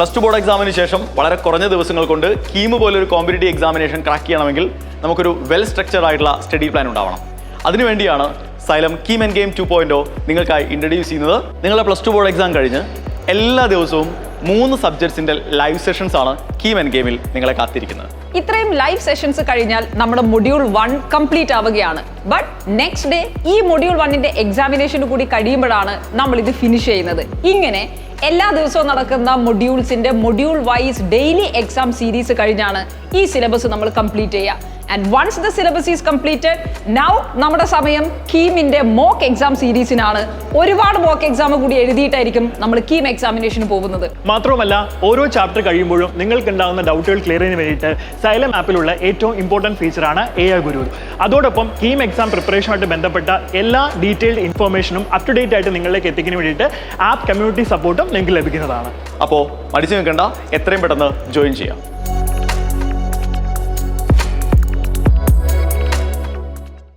+2 board എക്സാമിന് ശേഷം വളരെ കുറഞ്ഞ ദിവസങ്ങൾ കൊണ്ട് കീം പോലൊരു കോമ്പറ്റേറ്റീവ് എക്സാമിനേഷൻ ക്രാക്ക് ചെയ്യണമെങ്കിൽ നമുക്കൊരു വെൽ സ്ട്രക്ചർഡ് ആയിട്ടുള്ള സ്റ്റഡി പ്ലാൻ ഉണ്ടാവണം. അതിനുവേണ്ടിയാണ് Xylem KEAM and Game 2.0 നിങ്ങൾക്കായി ഇൻട്രൊഡ്യൂസ് ചെയ്യുന്നത്. നിങ്ങളുടെ +2 ബോർഡ് എക്സാം കഴിഞ്ഞ് എല്ലാ ദിവസവും 3 സബ്ജക്ട്സിന്റെ ലൈവ് സെഷൻസ് ആണ് KEAM and Gameൽ നിങ്ങളെ കാത്തിരിക്കുന്നത്. ഇത്രയും ലൈവ് സെഷൻസ് കഴിഞ്ഞാൽ നമ്മുടെ മൊഡ്യൂൾ 1 കംപ്ലീറ്റ് ആവുകയാണ്. ബട്ട് നെക്സ്റ്റ് ഡേ ഈ മൊഡ്യൂൾ 1ന്റെ എക്സാമിനേഷൻ കൂടി കഴിയുമ്പോഴാണ് നമ്മൾ ഇത് ഫിനിഷ് ചെയ്യുന്നത്. ഇങ്ങനെ എല്ലാ ദിവസവും നടക്കുന്ന മൊഡ്യൂൾസിന്റെ module wise daily exam series കഴിഞ്ഞാണ് ഈ സിലബസ് നമ്മൾ കംപ്ലീറ്റ് ചെയ്യുക. And once the syllabus is completed, now നമ്മുടെ സമയം കീമിന്റെ മോക്ക് എക്സാം സീരീസിനാണ്. ഒരുപാട് മോക്ക് എക്സാം കൂടി എഴുതിയിട്ടായിരിക്കും നമ്മൾ കീം എക്സാമിനേഷന് പോകുന്നത്. മാത്രമല്ല ഓരോ ചാപ്റ്റർ കഴിയുമ്പോഴും നിങ്ങൾക്ക് ഉണ്ടാകുന്ന ഡൗട്ടുകൾ ക്ലിയർ ചെയ്യുന്നതിന് വേണ്ടിയിട്ട് Xylem ആപ്പിലുള്ള ഏറ്റവും ഇമ്പോർട്ടൻറ്റ് ഫീച്ചറാണ് AI ഗുരു. അതോടൊപ്പം കീം എക്സാം പ്രിപ്പറേഷനുമായിട്ട് ബന്ധപ്പെട്ട എല്ലാ ഡീറ്റെയിൽഡ് ഇൻഫർമേഷനും അപ് ടു ഡേറ്റ് ആയിട്ട് നിങ്ങളിലേക്ക് എത്തിക്കുന്നതിന് വേണ്ടിയിട്ട് ആപ്പ് കമ്മ്യൂണിറ്റി സപ്പോർട്ടും നിങ്ങൾക്ക് ലഭിക്കുന്നതാണ്. അപ്പോൾ മടിച്ചു നിൽക്കേണ്ട, എത്രയും പെട്ടെന്ന് ജോയിൻ ചെയ്യാം.